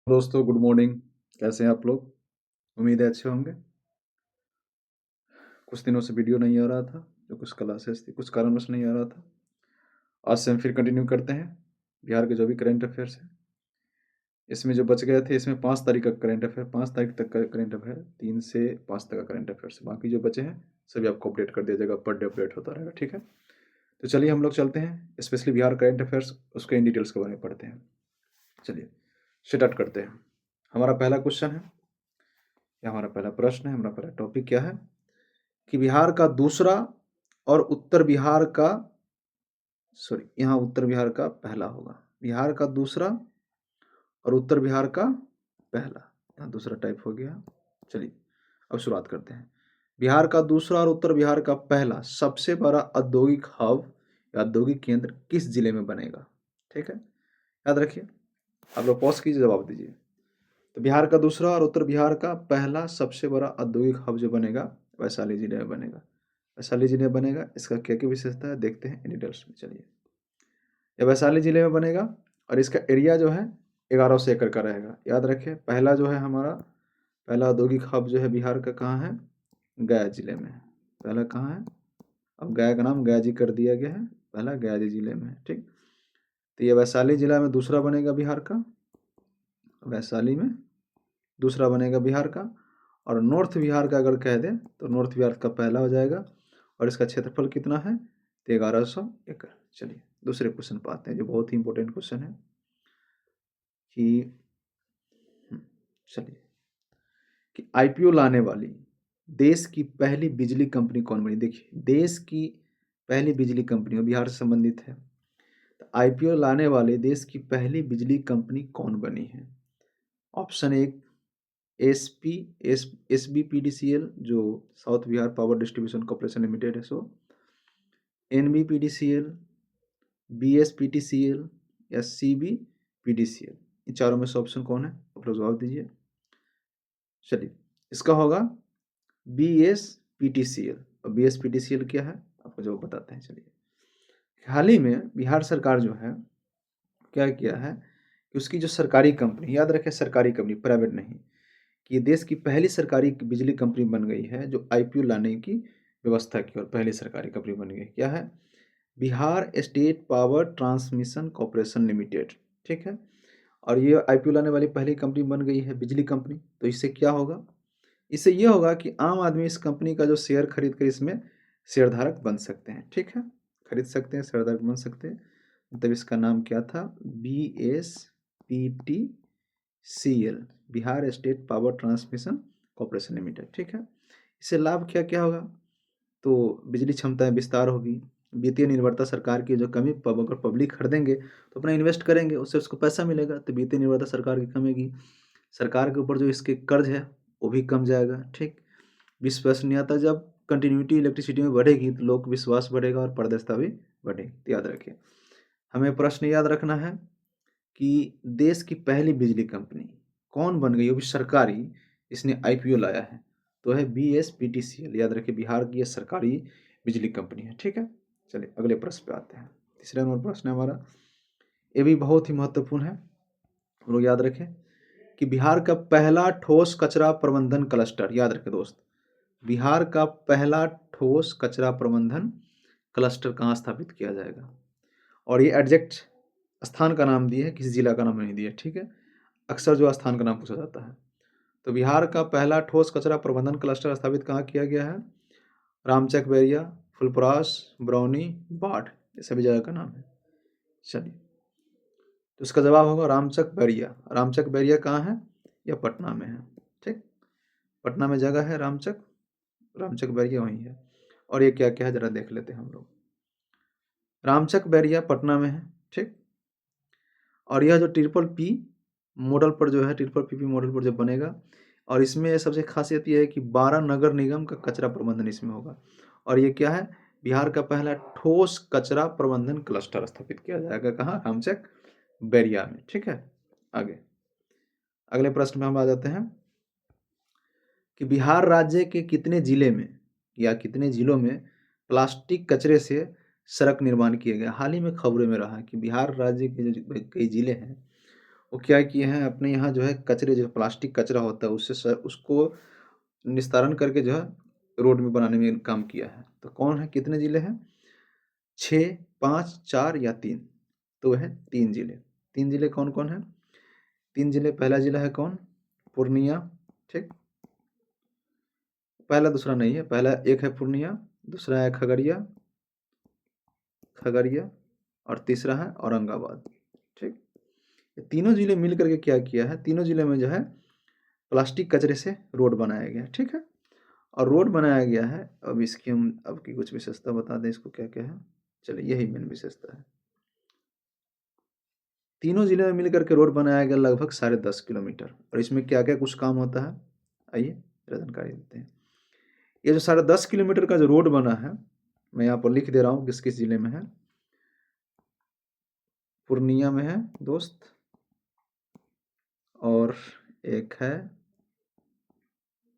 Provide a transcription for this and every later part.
दोस्तों good morning. कैसे हैं आप लोग? उम्मीद है अच्छे होंगे। कुछ दिनों से वीडियो नहीं आ रहा था, जो कुछ क्लासेस थी, कुछ कारणवश नहीं आ रहा था। आज से हम फिर कंटिन्यू करते हैं बिहार के जो भी करेंट अफेयर्स हैं। इसमें जो बच गए थे, इसमें 5 तारीख का करेंट अफेयर, 5 तारीख तक का करेंट अफेयर, 3 से 5 तक का करेंट अफेयर्स। बाकी जो बचे हैं सभी आपको अपडेट कर दिया जाएगा, पर डे अपडेट होता रहेगा, ठीक है। तो चलिए हम लोग चलते हैं, स्पेशली बिहार करेंट अफेयर्स, उसके इन डिटेल्स के बारे में पढ़ते हैं। चलिए स्टार्ट करते हैं। हमारा पहला क्वेश्चन है, या हमारा पहला प्रश्न है, हमारा पहला टॉपिक क्या है कि बिहार का दूसरा और उत्तर बिहार का, सॉरी यहाँ उत्तर बिहार का पहला होगा, बिहार का दूसरा और उत्तर बिहार का पहला, यहाँ दूसरा टाइप हो गया। चलिए अब शुरुआत करते हैं। बिहार का दूसरा और उत्तर बिहार का पहला सबसे बड़ा औद्योगिक हब या औद्योगिक केंद्र किस जिले में बनेगा? ठीक है, याद रखिए, आप लोग पॉज कीजिए, जवाब दीजिए। तो बिहार का दूसरा और उत्तर बिहार का पहला सबसे बड़ा औद्योगिक हब जो बनेगा, वैशाली जिले में बनेगा। वैशाली जिले में बनेगा। इसका क्या क्या विशेषता है देखते हैं इन डिटेल्स में। चलिए, ये वैशाली जिले में बनेगा और इसका एरिया जो है 1100 एकड़ का रहेगा। याद रखिए, पहला जो है हमारा पहला औद्योगिक हब जो है बिहार का, कहाँ है? गया जिले में है। पहला कहाँ है? अब गया का नाम गया जी कर दिया गया है, पहला गया जी जिले में है, ठीक। तो ये वैशाली जिला में दूसरा बनेगा बिहार का, वैशाली में दूसरा बनेगा बिहार का। और नॉर्थ बिहार का अगर कह दें तो नॉर्थ बिहार का पहला हो जाएगा। और इसका क्षेत्रफल कितना है? तो 1100 एकड़। चलिए दूसरे क्वेश्चन पर आते हैं, जो बहुत ही इंपॉर्टेंट क्वेश्चन है कि चलिए, कि आईपीओ लाने वाली देश की पहली बिजली कंपनी कौन बनी? देखिए, देश की पहली बिजली कंपनी और बिहार से संबंधित है। तो आईपीओ लाने वाले देश की पहली बिजली कंपनी कौन बनी है? ऑप्शन एक, एसबीपीडीसीएल, जो south Bihar power distribution corporation limited है, सो एनबीपीडीसीएल, बीएसपीटीसीएल या सीबीपीडीसीएल। इन चारों में से ऑप्शन कौन है? आप लोग जवाब दीजिए। चलिए, इसका होगा बीएसपीटीसीएल। और बीएसपीटीसीएल क्या है आपको जवाब बताते हैं। चलिए, हाल ही में बिहार सरकार जो है क्या किया है कि उसकी जो सरकारी कंपनी, याद रखें सरकारी कंपनी, प्राइवेट नहीं, कि देश की पहली सरकारी बिजली कंपनी बन गई है जो आईपीओ लाने की व्यवस्था की, और पहली सरकारी कंपनी बन गई। क्या है? Bihar state power transmission corporation limited, ठीक है। और ये आईपीओ लाने वाली पहली कंपनी बन गई है बिजली कंपनी। तो इससे क्या होगा? इससे यह होगा कि आम आदमी इस कंपनी का जो शेयर खरीद कर इसमें शेयरधारक बन सकते हैं, ठीक है, खरीद सकते हैं, शेयरधारक बन सकते हैं। मतलब इसका नाम क्या था? BSPTCL, Bihar state power transmission corporation limited, ठीक है। इससे लाभ क्या क्या होगा? तो बिजली क्षमता में विस्तार होगी, वित्तीय निर्भरता सरकार की जो कमी, अगर पब्लिक खरीदेंगे तो अपना इन्वेस्ट करेंगे, उससे उसको पैसा मिलेगा, तो वित्तीय निर्भरता सरकार की कमेगी। सरकार के ऊपर जो इसके कर्ज है वो भी कम जाएगा, ठीक। विश्वसनीयता, जब कंटिन्यूटी इलेक्ट्रिसिटी में बढ़ेगी तो लोक विश्वास बढ़ेगा और पारदर्शिता भी बढ़ेगी। तो याद रखिए, हमें प्रश्न याद रखना है कि देश की पहली बिजली कंपनी कौन बन गई, वो भी सरकारी, इसने आईपीओ लाया है, तो है बीएसपीटीसीएल। याद रखिए, बिहार की यह सरकारी बिजली कंपनी है, ठीक है। चलिए अगले प्रश्न पे आते हैं। तीसरा नंबर प्रश्न है हमारा, ये भी बहुत ही महत्वपूर्ण है, हम लोग याद रखें कि बिहार का पहला ठोस कचरा प्रबंधन क्लस्टर, याद रखें दोस्त, बिहार का पहला ठोस कचरा प्रबंधन क्लस्टर कहाँ स्थापित किया जाएगा? और ये एग्जैक्ट स्थान का नाम दिए है, किसी जिला का नाम नहीं दिया, ठीक है। अक्सर जो स्थान का नाम पूछा जाता है। तो बिहार का पहला ठोस कचरा प्रबंधन क्लस्टर स्थापित कहाँ किया गया है? रामचक बैरिया, फुलपरास, बरौनी, बाढ़, ये सभी जगह का नाम है। चलिए, तो इसका जवाब होगा रामचक बैरिया। रामचक बैरिया कहाँ है? यह पटना में है, ठीक, पटना में जगह है रामचक, रामचक बैरिया वहीं है। और ये क्या क्या है जरा देख लेते हैं हम लोग। रामचक बैरिया पटना में है, ठीक। और यह जो ट्रिपल पी मॉडल पर जो है, ट्रिपल पीपी मॉडल पर जो बनेगा, और इसमें सबसे खासियत यह है कि 12 नगर निगम का कचरा प्रबंधन इसमें होगा। और ये क्या है? बिहार का पहला ठोस कचरा प्रबंधन क्लस्टर स्थापित किया जाएगा, कहाँ? रामचक बैरिया में, ठीक है। आगे अगले प्रश्न में हम आ जाते हैं कि बिहार राज्य के कितने जिले में या कितने जिलों में प्लास्टिक कचरे से सड़क निर्माण किए गए? हाल ही में खबरों में रहा कि बिहार राज्य के जो कई जिले हैं वो क्या किए हैं, अपने यहाँ जो है कचरे, जो प्लास्टिक कचरा होता है उससे उसको निस्तारण करके जो है रोड में बनाने में काम किया है। तो कौन है, कितने जिले हैं, 6, 5, 4 या 3? तो वह है 3 जिले। 3 जिले कौन कौन है? 3 जिले, पहला जिला है कौन, पूर्णिया, ठीक, पहला दूसरा नहीं है, पहला एक है पूर्णिया, दूसरा है खगड़िया, खगड़िया, और तीसरा है औरंगाबाद, ठीक। ये तीनों जिले मिल करके क्या किया है, तीनों जिले में जो है प्लास्टिक कचरे से रोड बनाया गया, ठीक है। और रोड बनाया गया है, अब इसकी हम अब की कुछ विशेषता बता दें, इसको क्या क्या है। चलिए, यही मेन विशेषता है। तीनों जिले में मिलकर के रोड बनाया गया लगभग 10.5 किलोमीटर। और इसमें क्या क्या कुछ काम होता है, आइए जरा जानकारी देते हैं। ये जो 10.5 किलोमीटर का जो रोड बना है, मैं यहाँ पर लिख दे रहा हूँ किस किस जिले में है। पूर्णिया में है दोस्त, और एक है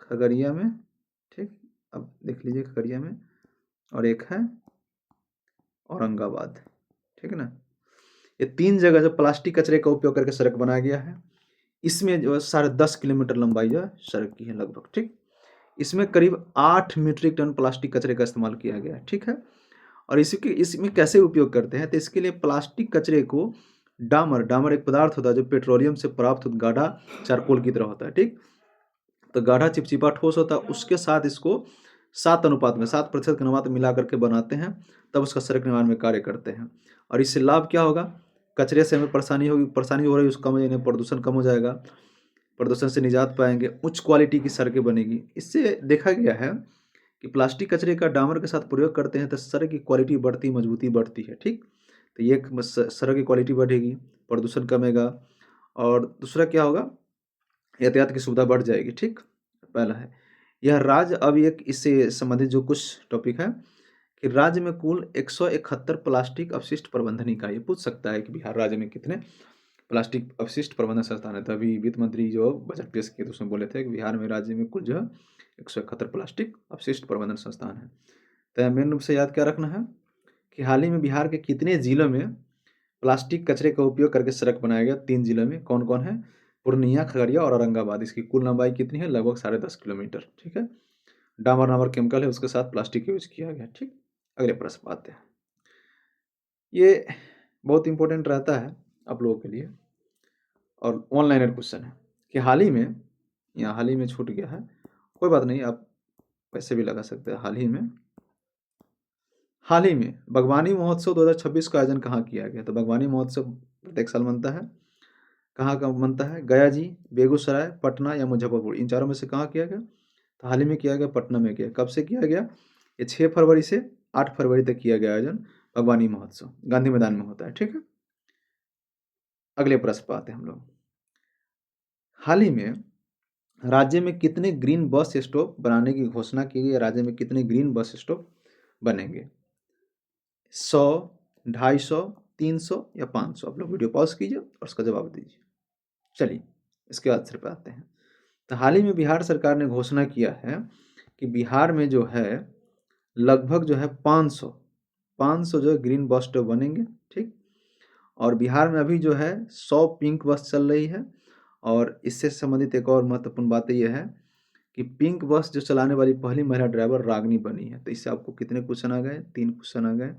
खगड़िया में, ठीक, अब देख लीजिए खगड़िया में, और एक है औरंगाबाद, ठीक है ना। ये 3 जगह जो प्लास्टिक कचरे का उपयोग करके सड़क बनाया गया है। इसमें जो है 10.5 किलोमीटर लंबाई जो है सड़क की है लगभग, ठीक। इसमें करीब 8 मीट्रिक टन प्लास्टिक कचरे का इस्तेमाल किया गया है, ठीक है। और इसमें कैसे उपयोग करते हैं, तो इसके लिए प्लास्टिक कचरे को डामर, डामर एक पदार्थ होता है जो पेट्रोलियम से प्राप्त गाढ़ा चारकोल की तरह होता है, ठीक। तो गाढ़ा चिपचिपा ठोस होता है, उसके साथ इसको 7 अनुपात में, 7% के अनुपात में मिला करके बनाते हैं, तब उसका सड़क निर्माण में कार्य करते हैं। और इससे लाभ क्या होगा, कचरे से हमें परेशानी होगी, परेशानी हो रही है उसका कम, प्रदूषण कम हो जाएगा, प्रदूषण से निजात पाएंगे, उच्च क्वालिटी की सड़कें बनेगी। इससे देखा गया है कि प्लास्टिक कचरे का डामर के साथ प्रयोग करते हैं तो सड़क की क्वालिटी बढ़ती, मजबूती बढ़ती है, ठीक। तो ये सड़क की क्वालिटी बढ़ेगी, प्रदूषण कमेगा, और दूसरा क्या होगा, यातायात की सुविधा बढ़ जाएगी, ठीक। पहला है यह राज्य, अब एक इससे संबंधित जो कुछ टॉपिक है कि राज्य में कुल 171 प्लास्टिक अपशिष्ट प्रबंधन इकाई। पूछ सकता है कि बिहार राज्य में कितने प्लास्टिक अपशिष्ट प्रबंधन संस्थान है। तो अभी वित्त मंत्री जो बजट पेश किए तो उसमें बोले थे कि बिहार में राज्य में कुल जो है 171 प्लास्टिक अपशिष्ट प्रबंधन संस्थान है। तो मेन रूप से याद क्या रखना है कि हाल ही में बिहार के कितने जिलों में प्लास्टिक कचरे का उपयोग करके सड़क बनाया गया। 3 जिलों में कौन कौन है, पूर्णिया, खगड़िया और औरंगाबाद। इसकी कुल लंबाई कितनी है, लगभग 10.5 किलोमीटर, ठीक है। डामर नामक केमिकल है, उसके साथ प्लास्टिक यूज किया गया, ठीक। अगले प्रश्न पर आते हैं। ये बहुत इंपॉर्टेंट रहता है आप लोगों के लिए, और ऑनलाइन क्वेश्चन है कि हाल ही में, यहाँ हाल ही में छूट गया है, कोई बात नहीं, आप पैसे भी लगा सकते हैं। हाल ही में बागवानी महोत्सव 2026 का आयोजन कहाँ किया गया। तो बागवानी महोत्सव प्रत्येक साल बनता है, कहाँ का बनता है, गया जी, बेगूसराय, पटना या मुजफ्फरपुर, इन चारों में से कहाँ किया गया। तो हाल ही में किया गया पटना में किया। कब से किया गया, ये 6 फरवरी से 8 फरवरी तक किया गया आयोजन बागवानी महोत्सव, गांधी मैदान में होता है, ठीक है। अगले प्रश्न पर आते हैं हम लोग। हाल ही में राज्य में कितने ग्रीन बस स्टॉप बनाने की घोषणा की गई। राज्य में कितने ग्रीन बस स्टॉप बनेंगे, 100, 250, 300 या 500। आप लोग वीडियो पॉज कीजिए और उसका जवाब दीजिए। चलिए इसके आंसर पे आते हैं। तो हाल ही में बिहार सरकार ने घोषणा किया है कि बिहार में जो है लगभग जो है 500 जो है ग्रीन बस स्टॉप बनेंगे, ठीक। और बिहार में अभी जो है 100 पिंक बस चल रही है। और इससे संबंधित एक और महत्वपूर्ण बात यह है कि पिंक बस जो चलाने वाली पहली महिला ड्राइवर रागनी बनी है। तो इससे आपको कितने क्वेश्चन आ गए, 3 क्वेश्चन आ गए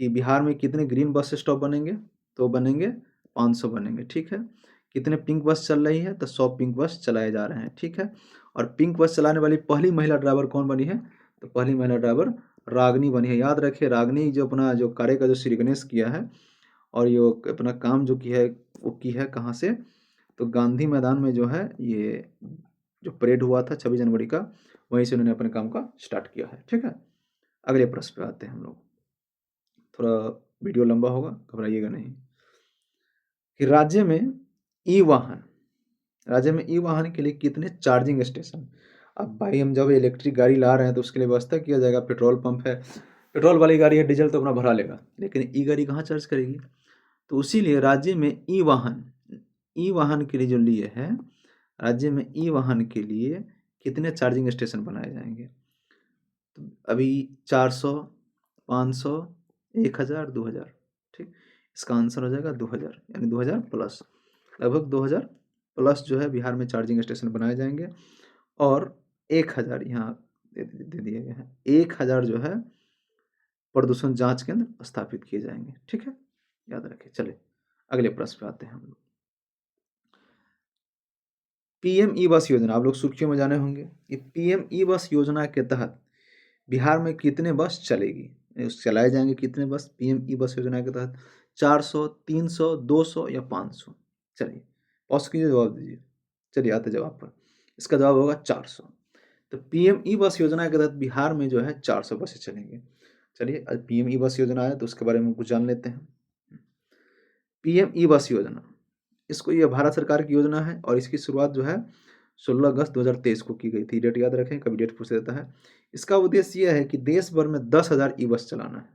कि बिहार में कितने ग्रीन बस स्टॉप बनेंगे, तो बनेंगे 500 बनेंगे, ठीक है। कितने पिंक बस चल रही है, तो 100 पिंक बस चलाए जा रहे हैं, ठीक है। और पिंक बस चलाने वाली पहली महिला ड्राइवर कौन बनी है, तो पहली महिला ड्राइवर रागनी बनी है। याद रखिए, रागनी जो अपना जो कार्य का जो श्री गणेश किया है, और ये अपना काम जो किया है वो की है कहाँ से, तो गांधी मैदान में जो है ये जो परेड हुआ था 26 जनवरी का, वहीं से उन्होंने अपने काम का स्टार्ट किया है, ठीक है। अगले प्रश्न पे आते हैं हम लोग। थोड़ा वीडियो लंबा होगा, घबराइएगा नहीं। कि राज्य में ई वाहन के लिए कितने चार्जिंग स्टेशन। अब भाई हम जब इलेक्ट्रिक गाड़ी ला रहे हैं तो उसके लिए व्यवस्था किया जाएगा, पेट्रोल पंप है, पेट्रोल वाली गाड़ी है, डीजल तो अपना भरा लेगा, लेकिन ई गाड़ी कहाँ चार्ज करेगी। तो उसीलिए राज्य में ई वाहन के लिए जो लिए है, राज्य में ई वाहन के लिए कितने चार्जिंग स्टेशन बनाए जाएंगे। तो अभी 400, 500, 1000, 2000, ठीक। इसका आंसर हो जाएगा 2000, यानी 2000 प्लस। लगभग 2000 प्लस जो है बिहार में चार्जिंग स्टेशन बनाए जाएंगे और 1000 यहाँ दे दिए गए हैं, 1000 जो है प्रदूषण जांच केंद्र स्थापित किए जाएंगे। ठीक है, याद रखें। चलिए अगले प्रश्न पे आते हैं हम लोग। पीएम ई बस योजना, आप लोग सुर्खियों में जाने होंगे। ये पीएम ई बस योजना के तहत बिहार में कितने बस चलेगी, चलाए जाएंगे कितने बस पीएम ई बस योजना के तहत? 400, 300, 200 या 500? चलिए पॉज कीजिए, जवाब दीजिए। चलिए आते जवाब पर। इसका जवाब होगा 400। तो पीएम ई बस योजना के तहत बिहार में जो है 400 बसें चलेंगे। चलिए पीएम ई बस योजना है तो उसके बारे में कुछ जान लेते हैं। पीएम ई बस योजना, इसको, ये भारत सरकार की योजना है और इसकी शुरुआत जो है 16 अगस्त 2023 को की गई थी। डेट याद रखें, कभी डेट पूछ देता है। इसका उद्देश्य यह है कि देश भर में 10,000 ई बस चलाना है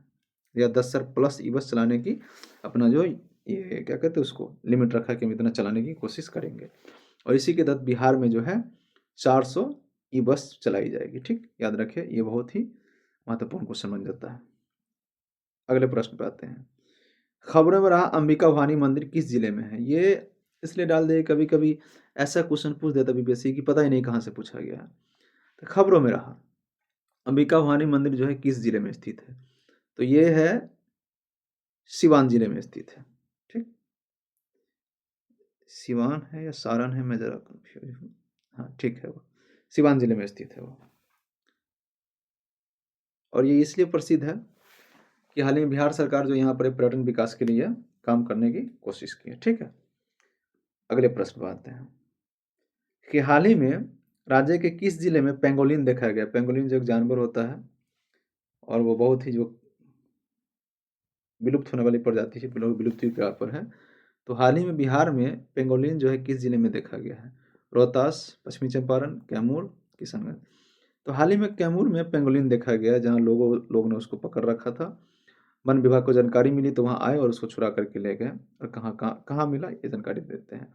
या 10 प्लस ई बस चलाने की अपना जो ये क्या कहते हैं उसको लिमिट रखा कि हम इतना चलाने की कोशिश करेंगे। और इसी के तहत बिहार में जो है 400 ई बस चलाई जाएगी। ठीक, याद रखें, ये बहुत ही महत्वपूर्ण क्वेश्चन बन जाता है। अगले प्रश्न पे आते हैं। खबरों में रहा अंबिका भवानी मंदिर किस जिले में है? ये इसलिए डाल दे, कभी कभी ऐसा क्वेश्चन पूछ देता बीपीएससी की पता ही नहीं कहाँ से पूछा गया है। तो खबरों में रहा अंबिका भवानी मंदिर जो है किस जिले में स्थित है? तो ये है सिवान जिले में स्थित है। ठीक, सिवान है या सारण है, मैं जरा कंफ्यूज हूँ। हाँ ठीक है, वो सिवान जिले में स्थित है वो। और ये इसलिए प्रसिद्ध है कि हाल ही में बिहार सरकार जो यहाँ पर पर्यटन विकास के लिए काम करने की कोशिश की है। ठीक है, अगले प्रश्न पर आते हैं कि हाल ही में राज्य के किस जिले में पेंगोलिन देखा गया? पेंगोलिन जो एक जानवर होता है और वो बहुत ही जो विलुप्त होने वाली प्रजाति है, विलुप्ति के पर है। तो हाल ही में बिहार में पेंगोलिन जो है किस जिले में देखा गया है? रोहतास, पश्चिमी चंपारण, कैमूर, किशनगंज। तो हाल ही में कैमूर में पेंगोलिन देखा गया जहाँ लोग ने उसको पकड़ रखा था। वन विभाग को जानकारी मिली तो वहाँ आए और उसको छुड़ा करके ले गए। और कहाँ मिला ये जानकारी देते हैं।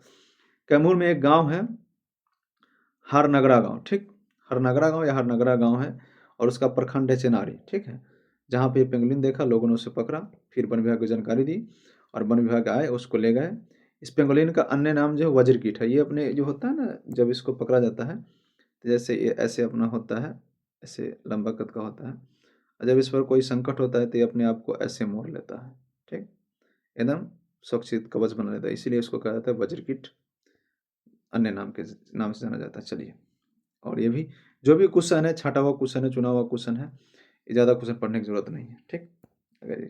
कैमूर में एक गाँव है हरनगरा गांव। ठीक, हरनगरा गांव या हरनगरा गांव है और उसका प्रखंड है चेनारी। ठीक है, जहाँ पे पेंगुलिन देखा, लोगों ने उसे पकड़ा, फिर वन विभाग को जानकारी दी और वन विभाग आए, उसको ले गए। इस पेंगुलिन का अन्य नाम जो है वज्रकीट है। ये अपने जो होता है ना, जब इसको पकड़ा जाता है तो जैसे ये ऐसे अपना होता है, ऐसे लंबा कद का होता है, और जब इस पर कोई संकट होता है तो ये अपने आप को ऐसे मोड़ लेता है। ठीक, एकदम सुरक्षित कवच बना लेता है, इसीलिए इसको कहा जाता है वज्रकीट, अन्य नाम से जाना जाता है। चलिए, और ये भी जो भी क्वेश्चन है, छाटा हुआ क्वेश्चन है, चुना हुआ क्वेश्चन है, ये ज़्यादा क्वेश्चन पढ़ने की जरूरत नहीं है। ठीक, अगर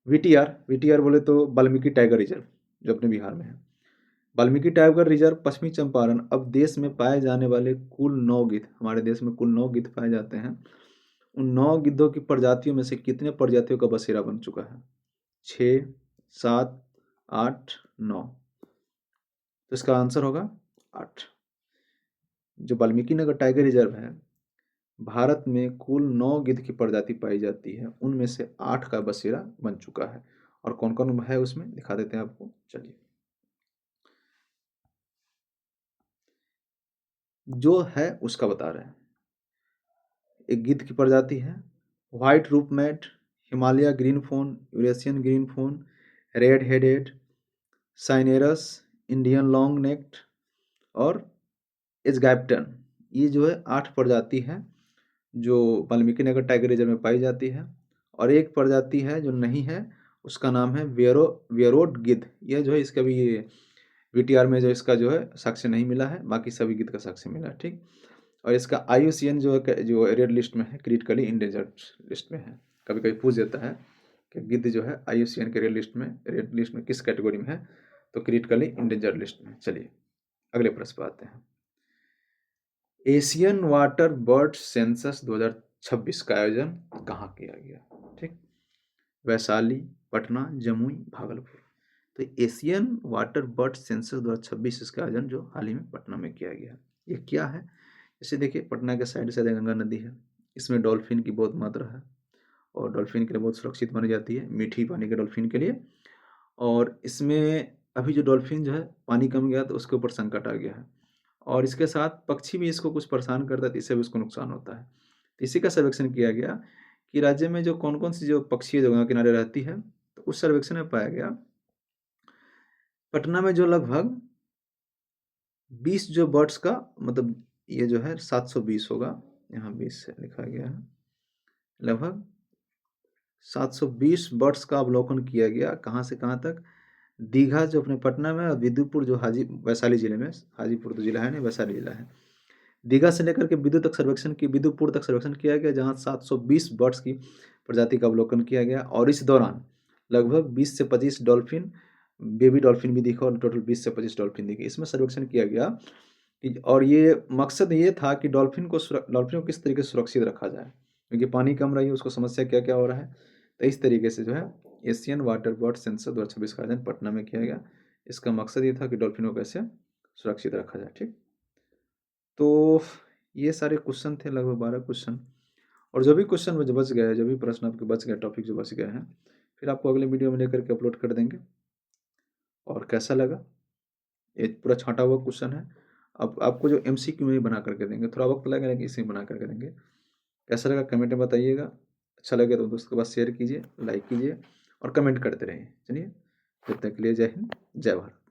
वीटीआर बोले तो वाल्मीकि टाइगर रिजर्व जो अपने बिहार में है। वाल्मीकि टाइगर रिजर्व पश्चिमी चंपारण। अब देश में पाए जाने वाले कुल 9 गिद्ध, हमारे देश में कुल 9 गिद्ध पाए जाते हैं। उन 9 गिद्धों की प्रजातियों में से कितने प्रजातियों का बसेरा बन चुका है? 6, 7, 8, 9? तो इसका आंसर होगा 8। जो वाल्मीकि नगर टाइगर रिजर्व है, भारत में कुल 9 गिद्ध की प्रजाति पाई जाती है, उनमें से 8 का बसेरा बन चुका है। और कौन कौन है उसमें दिखा देते हैं आपको। चलिए, जो है उसका बता रहे हैं। एक गिद्ध की प्रजाति है white rumped, Himalaya griffon, Eurasian griffon, red headed, cinereous, Indian long necked और एजगैप्टन। ये जो है 8 प्रजाति है जो वाल्मीकि नगर टाइगर रिजर्व में पाई जाती है। और एक प्रजाति है जो नहीं है, उसका नाम है वेरोड गिद्ध। यह जो है इसका भी ये वीटीआर में जो इसका जो है साक्ष्य नहीं मिला है, बाकी सभी गिद्ध का साक्ष्य मिला है। ठीक, और इसका आईयूसीएन जो रेड लिस्ट में है, क्रिटिकली इंडेंजर्ड लिस्ट में है। कभी कभी पूछ देता है कि गिद्ध जो है आईयूसीएन के रेड लिस्ट में किस कैटेगरी में है? तो क्रिटिकली इंडेंजर्ड लिस्ट में। चलिए अगले प्रश्न पर आते हैं। एशियन वाटर बर्ड सेंसस 2026 का आयोजन कहाँ किया गया? ठीक, वैशाली, पटना, जमुई, भागलपुर। तो एशियन वाटर बर्ड सेंसस 2026 इसका आयोजन जो हाल ही में पटना में किया गया। ये क्या है? जैसे देखिए, पटना के साइड से गंगा नदी है, इसमें डॉल्फिन की बहुत मात्रा है और डॉल्फिन के लिए बहुत सुरक्षित मानी जाती है, मीठी पानी के डॉल्फिन के लिए। और इसमें अभी जो डॉल्फिन जो है पानी कम गया तो उसके ऊपर संकट आ गया है, और इसके साथ पक्षी भी इसको कुछ परेशान करता है, तो इससे भी उसको नुकसान होता है। तो इसी का सर्वेक्षण किया गया कि राज्य में जो कौन कौन सी जो पक्षी जो गंगा किनारे रहती है, तो उस सर्वेक्षण में पाया गया पटना में जो लगभग 20 जो बर्ड्स का मतलब ये जो है 720 होगा, यहाँ 20 से लिखा गया है, लगभग 720 बर्ड्स का अवलोकन किया गया। कहाँ से कहाँ तक? दीघा जो अपने पटना में, और विदुपुर जो वैशाली जिले में, हाजीपुर तो जिला है नहीं, वैशाली जिला है। दीघा से लेकर के विदुपुर तक सर्वेक्षण किया गया, जहाँ 720 बर्ड्स की प्रजाति का अवलोकन किया गया। और इस दौरान लगभग 20 से 25 डॉल्फिन, बेबी डॉल्फिन भी दिखा, और टोटल 20 से 25 डॉल्फिन दिखे। इसमें सर्वेक्षण किया गया कि, और ये मकसद ये था कि डॉल्फिन को किस तरीके से सुरक्षित रखा जाए, क्योंकि पानी कम रही है, उसको समस्या क्या क्या हो रहा है। तो इस तरीके से जो है एशियन वाटर बर्ड सेंसस 2026 का आयोजन पटना में किया गया। इसका मकसद ये था कि डॉल्फिन को कैसे सुरक्षित रखा जाए। ठीक, तो ये सारे क्वेश्चन थे, लगभग 12 क्वेश्चन। और जो भी क्वेश्चन जो बच गए, जो भी प्रश्न आपके बच गए, टॉपिक जो बच गए हैं, फिर आपको अगले वीडियो में लेकर के अपलोड कर देंगे। और कैसा लगा, ये पूरा छांटा हुआ क्वेश्चन है। अब आपको जो MCQ में बना करके देंगे, थोड़ा वक्त लगेगा लेकिन इसे बना करके देंगे। कैसा लगा कमेंट में बताइएगा। अच्छा लगे तो दोस्तों के पास शेयर कीजिए, लाइक कीजिए और कमेंट करते रहिए। चलिए, तब तक के लिए जय हिंद, जय भारत।